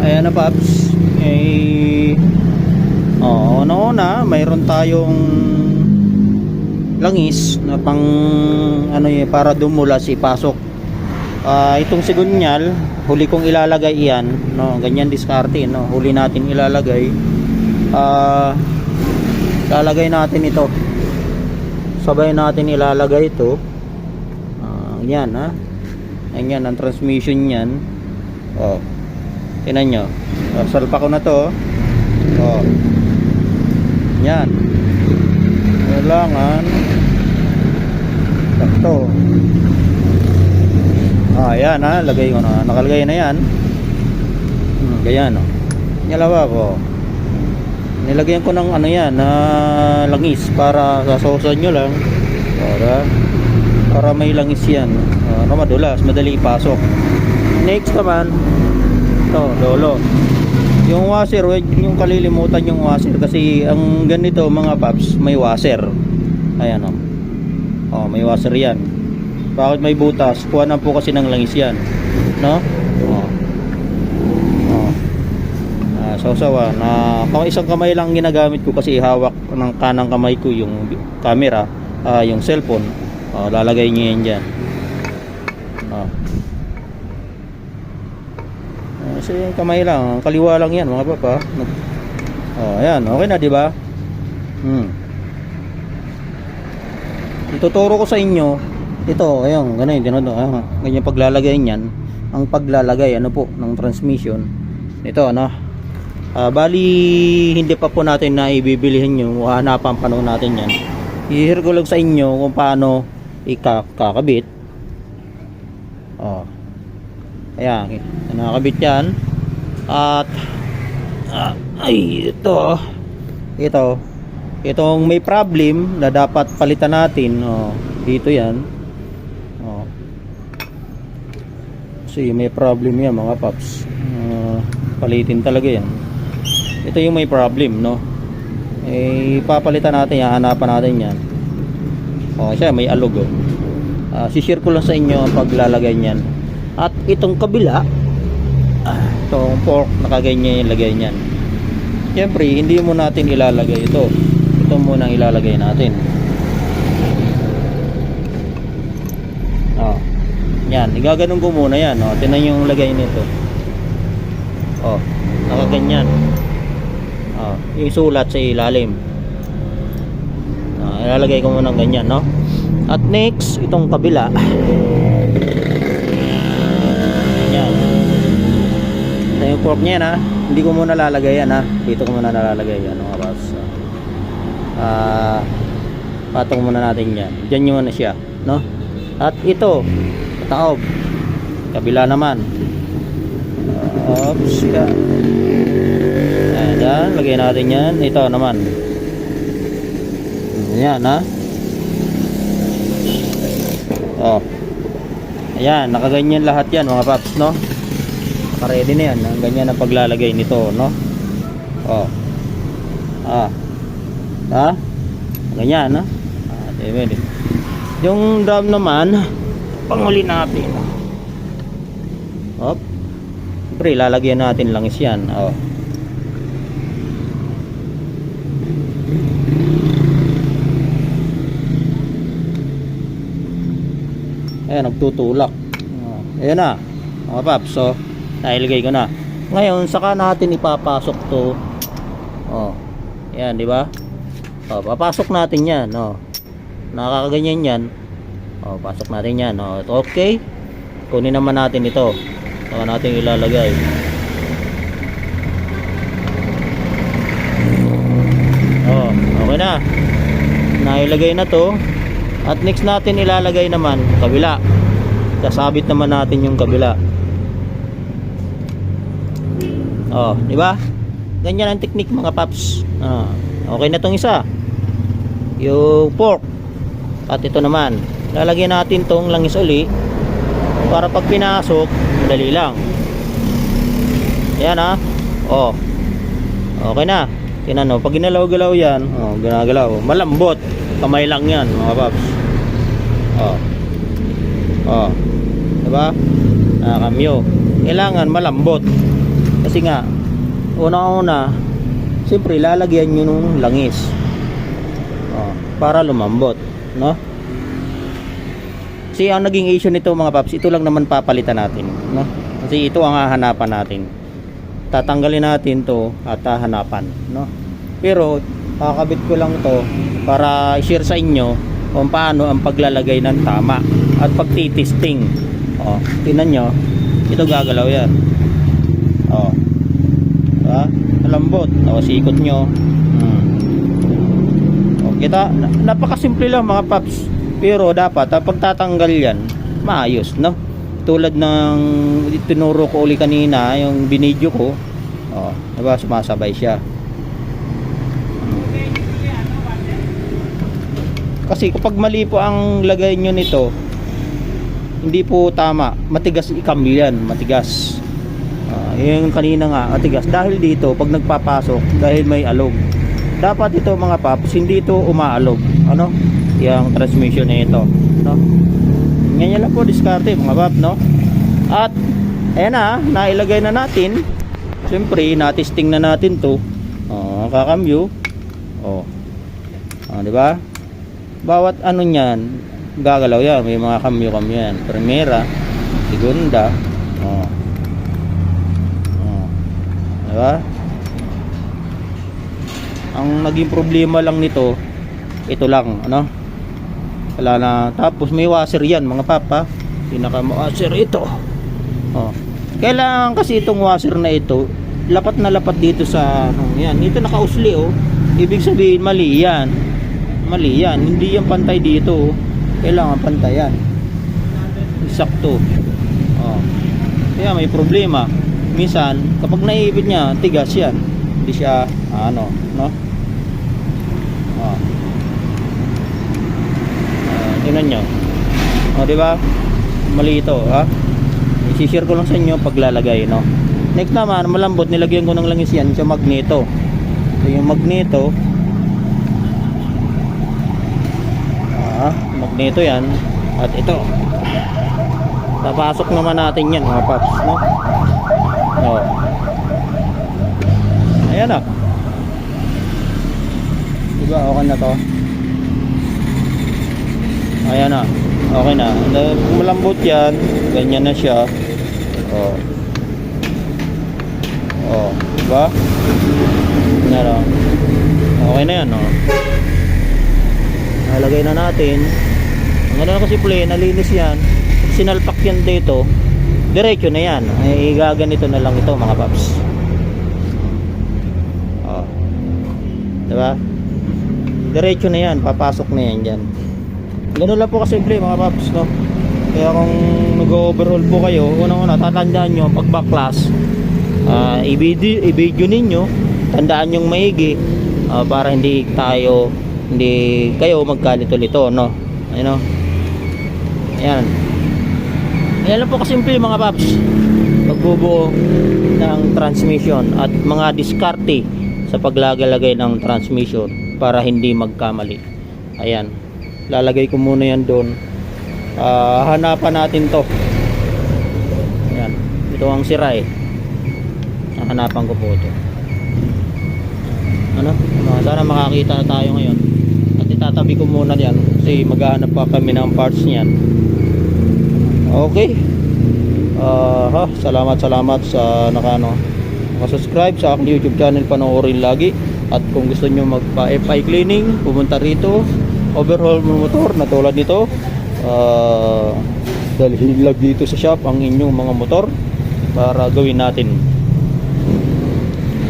Ayan na paps. Una-una mayroon tayong langis na pang ano yun, para dumulas ipasok. Itong sigunyal huli kong ilalagay iyan, no, ganyan diskarte, no, huli natin ilalagay. Lalagay natin ito, sabay natin ilalagay ito. Yan ha, yan ang transmission yan. Tinan nyo, salpa ko na to. Yan, kailangan sakto. Ayan ha, lagay ko na, nakalagay na yan. Ganyan, nyalawa ko, nilagyan ko ng ano yan na langis para sasosan nyo lang, para may langis yan, madulas, madali ipasok. Next naman ito, lolo, yung washer. Huwag yung kalilimutan yung washer, kasi ang ganito mga paps, may washer. Ayan may washer yan. Bakit may butas? Kuha na po kasi ng langis yan, no? Sausawa na isang kamay lang ginagamit ko, kasi hawak ng kanang kamay ko yung camera, yung cellphone. Lalagay nyo yan dyan. Kasi kamay lang, kaliwa lang yan mga papa. Ayan, okay na, di ba? Ituturo ko sa inyo ito, ayun, ganyan paglalagay niyan. Ang paglalagay ano po ng transmission ito, bali hindi pa po natin na ibibilihin yung hanapan pa natin yan. I-share ko lang sa inyo kung paano ikakabit. Ayan, nakakabit yan. At itong may problem na dapat palitan natin, dito yan. Kasi may problem yan mga paps, palitin talaga yan. Ito yung may problem, no? Papalitan natin yan, hanapan natin yan. Siya may alog, sishare ko lang sa inyo ang paglalagay niyan. At itong kabila, itong fork, nakaganyan yung lagay niyan. Siyempre hindi mo natin ilalagay ito muna ang ilalagay natin. Yan, igaganon ko muna yan. Tinan yung lagay nito. Nakaganyan. Yung sulat sa ilalim. Ilalagay ko muna ng ganyan, no? At next, itong kabila. Yan. Ito yung fork niya, na. Hindi ko muna lalagay yan, ha. Dito ko muna nalalagay yan, mga boss. Patong muna natin yan. Diyan yung ano siya, no? At ito, taob, kabila naman. Oops, ayan, lagay natin yan. Ito naman, ayan, ayan, nakaganyan lahat yan mga paps, no? Nakaready na yan, ang ganyan ang paglalagay nito, no? Ganyan, no? Yung drum naman, panguli natin. Siyempre lalagyan natin langis yan. Ayan, nagtutulak. Ayan na mga paps. So nailagay ko na. Ngayon saka natin ipapasok to. Ayan, di ba? Papasok natin yan. Nakakaganyan yan. Pasok natin yan. Okay, kunin naman natin ito. Saka natin ilalagay. Okay na, nailagay na to. At next natin ilalagay naman kabila. Sasabit naman natin yung kabila. Di ba? Ganyan ang technique mga paps. Okay na tong isa, yung fork. At ito naman, lalagyan natin tong langis uli para pag pinasok, madali lang. Ayan, okay na. Tinan, pag ginalaw-galaw yan, ginagalaw, malambot, kamay lang yan mga paps. Diba? Kamyo, kailangan malambot. Kasi nga, una-una, siyempre lalagyan nyo nung langis. Para lumambot, no? Kasi ang naging issue nito mga paps, ito lang naman papalitan natin, no? Kasi ito ang hahanapan natin. Tatanggalin natin to at hahanapan, no? Pero kakabit ko lang to para i-share sa inyo kung paano ang paglalagay ng tama at pagtitesting. Tingnan nyo, ito gagalaw yan. Malambot. Sikot nyo. Kita, napakasimple lang mga paps. Pero dapat pagtatanggal yan, maayos, no? Tulad ng tinuro ko uli kanina, yung binidyo ko, diba, sumasabay siya. Kasi kapag mali po ang lagay nyo nito, hindi po tama. Matigas i-cambio yan, matigas. Yung kanina nga, matigas. Dahil dito, pag nagpapasok, dahil may alog, dapat ito mga paps, hindi ito umaalog. Ano? Yung transmission na ito, no? Ganyan lang po diskarte mga paps, no? At ayan na, nailagay na natin. Siyempre, natesting na natin to. Kakambyo. Di ba? Bawat ano niyan, gagalaw yan. May mga kambyo yan. Primera, segunda. Di ba? Ang naging problema lang nito, ito lang, ano? Wala na. Tapos may washer yan mga papa. Pinaka washer ito. Kailangan kasi itong washer na ito, lapat na lapat dito sa yan. Ito nakausli Ibig sabihin mali yan. Mali yan. Hindi yan pantay dito. Kailangan pantay yan. Eksakto. Kaya may problema. Minsan kapag naipit niya, tigas yan. Hindi siya no? Tingnan nyo. Di ba? Mali ito, ha? I-share ko lang sa inyo paglalagay, no? Next naman, malambot, nilagyan ko ng langis yan sa magneto. So, yung magneto, magneto yan. At ito, papasok naman natin yan, mga paps, no? Ayan na. Diba, okay na to? Ayan na, okay na. Kung malambot yan, ganyan na siya. Diba? Okay na yan, nalagay na natin. Ang ganda na kasi play, nalinis yan. Pag sinalpak yan dito, diretso na yan. Ay gaganito na lang ito mga paps. Diba? Diretso na yan, papasok na yan dyan. Ganun lang po kasimple mga paps, no? Kaya kung nag-overhaul po kayo, unang-una tatandaan nyo pag backlash, i-video ninyo, tandaan yung maigi, para hindi kayo magkalito-lito, no? Ayun, no? Ayan. Ayan lang po kasimple mga paps, pagbubuo ng transmission at mga diskarte sa paglagalagay ng transmission para hindi magkamali. Ayan, lalagay ko muna yan doon. Hanapan natin to. Ayan, ito ang sira hanapan ko po ito. Sana makakita na tayo ngayon. At itatabi ko muna yan kasi maghahanap pa kami ng parts niyan. Okay. Salamat sa nakasubscribe sa aking YouTube channel. Panoorin lagi. At kung gusto nyo magpa-FI cleaning, pumunta rito, overhaul mo motor na tulad nito, dalhin lang dito sa shop ang inyong mga motor para gawin natin.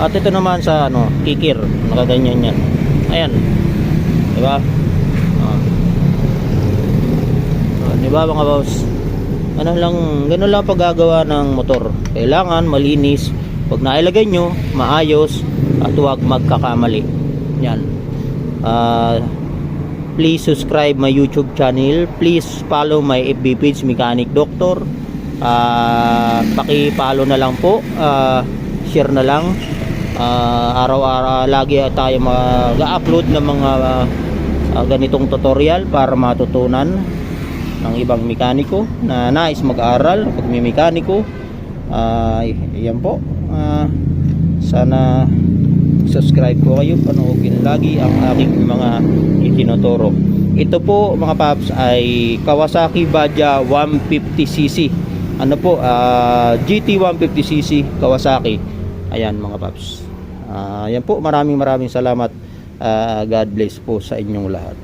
At ito naman sa kikir, nakaganyan yan. Ayan, diba? Diba mga boss? Ganun lang paggagawa ng motor. Kailangan malinis. Pag nailagay nyo, maayos at huwag magkakamali. Yan. Please subscribe my YouTube channel. Please follow my FB page, Mechanic Doctor. Paki-follow na lang po. Share na lang. Araw-araw lagi tayo mag-upload ng mga ganitong tutorial para matutunan ng ibang mekaniko na nais mag-aral pag may mekaniko. Yan po. sana subscribe po kayo, panoodin lagi ang aking mga itinuturo. Ito po mga paps ay Kawasaki Badja 150cc. Ano po, GT 150cc Kawasaki. Ayan mga paps. Ayan po, maraming salamat. God bless po sa inyong lahat.